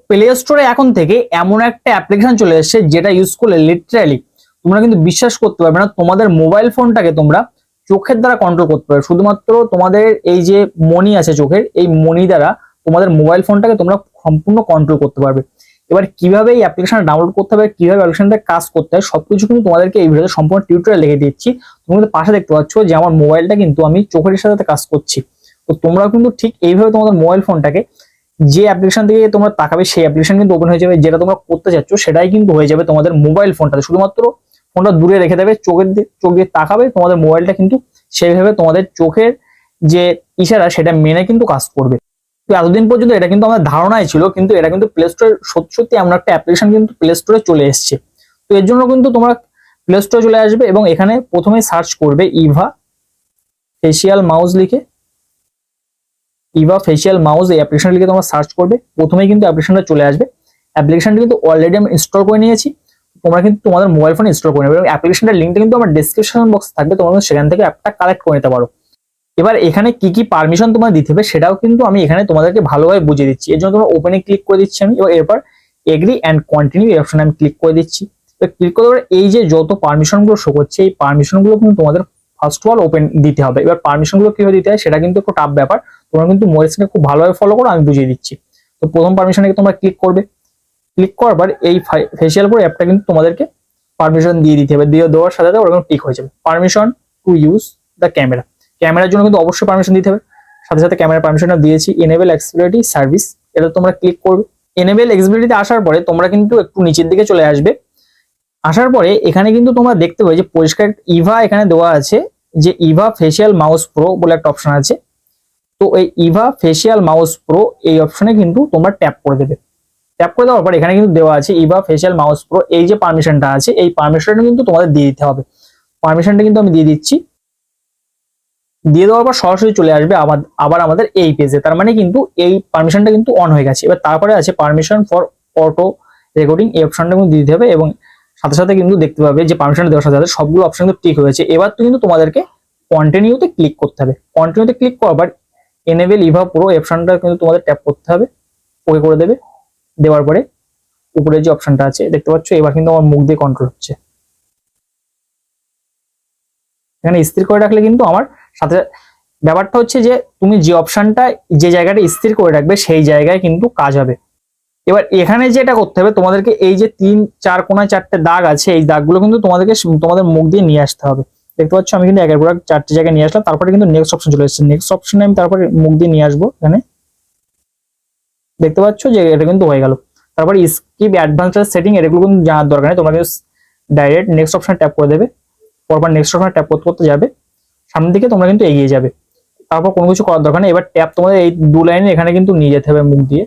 Play স্টোরে এখন থেকে এমন একটা অ্যাপ্লিকেশন চলে এসেছে যেটা ইউজ করলে লিটারালি তোমরা কিন্তু বিশ্বাস করতে পারবে না, তোমাদের মোবাইল ফোনটাকে তোমরা চোখের দ্বারা কন্ট্রোল করতে পারবে। শুধুমাত্র তোমাদের এই যে মনি আছে চোখের, এই মনি দ্বারা তোমাদের মোবাইল ফোনটাকে তোমরা সম্পূর্ণ কন্ট্রোল করতে পারবে। এবার কিভাবে এই অ্যাপ্লিকেশন ডাউনলোড করতে হবে, কিভাবে অ্যাপ্লিকেশনটা কাজ করতে হয়, সবকিছু কিন্তু তোমাদেরকে এই ভিডিওতে সম্পূর্ণ টিউটোরিয়াল লিখে দিচ্ছি। তুমি কিন্তু পাশে দেখতে পাচ্ছ যে আমার মোবাইলটা কিন্তু আমি চোখের সাথে কাজ করছি। তো তোমরা কিন্তু ঠিক এইভাবে তোমাদের মোবাইল ফোনটাকে যে অ্যাপ্লিকেশন থেকে তোমরা তাকাবে সেই অ্যাপ্লিকেশন কিন্তু ওপেন হয়ে যাবে, যেটা তোমরা করতে চাচ্ছ সেটাই কিন্তু হয়ে যাবে তোমাদের মোবাইল ফোনটাতে। শুধুমাত্র ফোনটা দূরে রেখে দেবে, চোখ দিয়ে তাকাবে, তোমাদের মোবাইলটা কিন্তু সেইভাবে তোমাদের চোখের যে ইশারা সেটা মেনে কিন্তু কাজ করবে। তো এতদিন পর্যন্ত এটা কিন্তু আমাদের ধারণাই ছিল, কিন্তু এটা কিন্তু প্লে স্টোরে সত্যি সত্যি এমন একটা অ্যাপ্লিকেশন কিন্তু প্লে স্টোরে চলে এসছে। তো এর জন্য কিন্তু তোমরা প্লে স্টোরে চলে আসবে এবং এখানে প্রথমে সার্চ করবে ইভা ফেসিয়াল মাউস লিখে। ইভা ফেসিয়াল মাউস এই অ্যাপ্লিকেশন লিখে তোমরা সার্চ করবে, প্রথমেই কিন্তু অ্যাপ্লিকেশনটা চলে আসবে। অ্যাপ্লিকেশনটা কিন্তু অলরেডি আমি ইনস্টল করে নিয়েছি, তোমরা কিন্তু তোমাদের মোবাইল ফোনে ইনস্টল করে নেবে এবং অ্যাপ্লিকেশনটার লিঙ্কটা কিন্তু আমার ডেসক্রিপশন বক্সে থাকবে, তোমরা সেখান থেকে অ্যাপটা কালেক্ট করে নিতে পারো। এবার এখানে কি কি পারমিশন তোমার দিতে হবে সেটাও কিন্তু আমি এখানে তোমাদেরকে ভালোভাবে বুঝিয়ে দিচ্ছি। এর জন্য তোমরা ওপেনে ক্লিক করে দিচ্ছি আমি, এবং এরপর এগ্রি অ্যান্ড কন্টিনিউ এই অপশনে আমি ক্লিক করে দিচ্ছি। তো ক্লিক করার পর এই যে যত পারমিশন গুলো শো করছে এই পারমিশন গুলো কিন্তু তোমাদের ফার্স্ট অফ অল ওপেন দিতে হবে। এবার পারমিশন গুলো কিভাবে দিতে হয় সেটা কিন্তু একটু টাফ ব্যাপার, তোমরা কিন্তু মোবাইলকে খুব ভালোভাবে ফলো করো, আমি বুঝিয়ে দিচ্ছি। তো প্রথম পারমিশনে তোমরা ক্লিক করবে, ক্লিক করার পর এই ফেসিয়াল প্রো অ্যাপটা কিন্তু তোমাদেরকে পারমিশন দিয়ে দিতে হবে, দিয়ে দেওয়ার সাথে সাথে ওরকম টিক হয়ে যাবে permission to use the camera. ক্যামেরার জন্য কিন্তু অবশ্যই পারমিশন দিতে হবে, সাথে সাথে ক্যামেরার পারমিশনটা দিয়েছি। এনেবল অ্যাক্সেসিবিলিটি সার্ভিস, এটা তোমরা ক্লিক করবে। এনেবল অ্যাক্সেসিবিলিটিতে আসার পরে তোমরা কিন্তু একটু নিচের দিকে চলে আসবে। আসার পরে এখানে কিন্তু তোমরা দেখতে পাবে যে পরিষ্কার ইভা এখানে দেওয়া আছে, যে ইভা ফেসিয়াল মাউস প্রো বলে একটা অপশন আছে। তো এই ইভা ফেসিয়াল মাউস প্রো এই অপশনে কিন্তু তোমরা ট্যাপ করে দেবে। ট্যাপ করে দেওয়ার পর এখানে কিন্তু দেওয়া আছে ইভা ফেসিয়াল মাউস প্রো, এই যে পারমিশনটা আছে এই পারমিশনটা কিন্তু তোমাদের দিয়ে দিতে হবে। পারমিশনটা কিন্তু আমি দিয়ে দিচ্ছি, দিয়ে দেওয়ার পর সরাসরি চলে আসবে আবার আমাদের এই পেজে। তার মানে কিন্তু এই পারমিশনটা কিন্তু অন হয়ে গেছে। এবার তারপরে আছে পারমিশন ফর অটো রেকর্ডিং, এই অপশনটা কিন্তু দিতে হবে এবং সাথে সাথে কিন্তু দেখতে পাবে যে পারমিশন দেওয়ার সাথে সাথে সবগুলো অপশন কিন্তু টিক হয়েছে। এবার তো কিন্তু তোমাদেরকে কন্টিনিউতে ক্লিক করতে হবে। কন্টিনিউতে ক্লিক করার পর এনেবল ইভা প্রো অপশনটা কিন্তু তোমাদের ট্যাপ করতে হবে, ওকে করে দেবে। দেওয়ার পরে উপরে যে অপশনটা আছে দেখতে পাচ্ছ, এবার কিন্তু আমার মুখ দিয়ে কন্ট্রোল হচ্ছে। এখানে স্থির করে রাখলে কিন্তু আমার সাথে ব্যাপারটা হচ্ছে যে তুমি যে অপশনটা যে জায়গাটা স্থির করে রাখবে সেই জায়গায় কিন্তু কাজ হবে। এবার এখানে যেটা করতে হবে তোমাদেরকে, এই যে 3-4 কোণায় 4টে দাগ আছে এই দাগগুলো কিন্তু তোমাদেরকে তোমাদের মুখ দিয়ে নিয়ে আসতে হবে। দেখতে পাচ্ছ আমি কিন্তু একের পর এক 4টে জায়গায় নিয়ে আসলাম, তারপরে কিন্তু নেক্সট অপশন চলে এসেছে। নেক্সট অপশনে আমি তারপরে মুখ দিয়ে নিয়ে আসবো। এখানে দেখতে পাচ্ছ যে এটা কিন্তু হয়ে গেল। তারপরে স্কিপ অ্যাডভান্স সেটিং, এগুলো কিন্তু জানার দরকার নেই, তোমরা কিন্তু ডাইরেক্ট নেক্সট অপশনে ট্যাপ করে দেবে। পরপর নেক্সট অপশনে ট্যাপ করতে করতে যাবে সামনের দিকে, তোমরা কিন্তু এগিয়ে যাবে। তারপর কোনো কিছু করার দরকার নেই। এবার ট্যাপ তোমাদের এই 2 লাইনে এখানে কিন্তু নিয়ে যেতে হবে মুখ দিয়ে।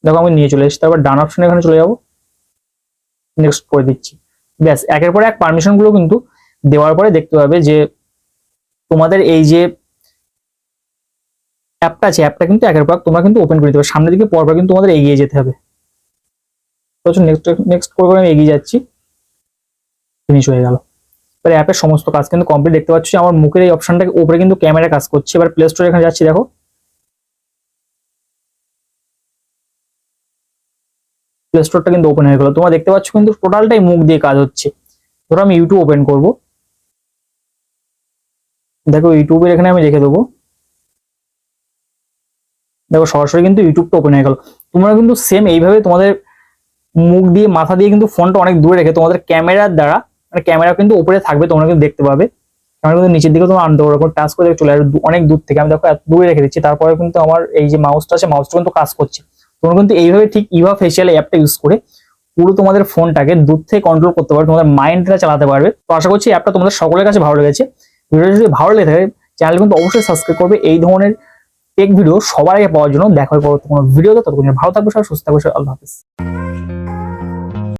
দেখো আমি নিয়ে চলে এসেছি। তারপর ডান অপশনে এখানে চলে যাবো, নেক্সট করে দিচ্ছি। ব্যাস একের পর এক পারমিশন গুলো কিন্তু দেওয়ার পরে দেখতে পাবে যে তোমাদের এই যে অ্যাপটা আছে অ্যাপটা কিন্তু একের পর তোমরা কিন্তু ওপেন করে দিতে হবে। সামনের দিকে পরপর কিন্তু তোমাদের এগিয়ে যেতে হবে। নেক্সট করে আমি এগিয়ে যাচ্ছি, ফিনিশ হয়ে গেল। এবার অ্যাপের সমস্ত কাজ কিন্তু কমপ্লিট। দেখতে পাচ্ছি আমার মুখের এই অপশনটা উপরে কিন্তু ক্যামেরা কাজ করছে। এবার প্লে স্টোরে এখানে যাচ্ছি, দেখো প্লে স্টোরটা কিন্তু ওপেন হয়ে গেল। তোমরা দেখতে পাচ্ছ কিন্তু টোটালটাই মুখ দিয়ে কাজ হচ্ছে। ধরো আমি ইউটিউব ওপেন করব, দেখো ইউটিউবের এখানে আমি রেখে দেবো। দেখো সরাসরি কিন্তু ইউটিউবটা ওপেন হয়ে গেল। তোমরা কিন্তু সেম এইভাবে তোমাদের মুখ দিয়ে মাথা দিয়ে কিন্তু ফোনটা অনেক দূরে রেখে তোমাদের ক্যামেরার দ্বারা, মানে ক্যামেরা কিন্তু উপরে থাকবে, তোমরা কিন্তু দেখতে পাবে। ক্যামেরা কিন্তু নিচের দিকে তোমরা আনতে পারো, টাচ করে চলে আসবে অনেক দূর থেকে। আমি দেখো এত দূরে রেখে দিচ্ছি, তারপরে কিন্তু আমার এই যে মাউসটা আছে মাউসটা কিন্তু কাজ করছে। তোমরা কিন্তু এইভাবে ঠিক ইভা ফেসিয়াল অ্যাপটা ইউজ করে পুরো তোমাদের ফোনটাকে দূর থেকে কন্ট্রোল করতে পারবে, তোমাদের মাইন্ডটা চালাতে পারবে। তো আশা করছি অ্যাপটা তোমাদের সকলের কাছে ভালো লেগেছে। ভিডিওটা যদি ভালো লেগে থাকে চ্যানেল কিন্তু অবশ্যই সাবস্ক্রাইব করবে এই ধরনের টেক ভিডিও সবার আগে পাওয়ার জন্য। দেখা হবে পরবর্তী কোনো ভিডিওতে, ততক্ষণ ভালো থাকবে, সবাই সুস্থ থাকবে, আল্লাহ হাফেজ।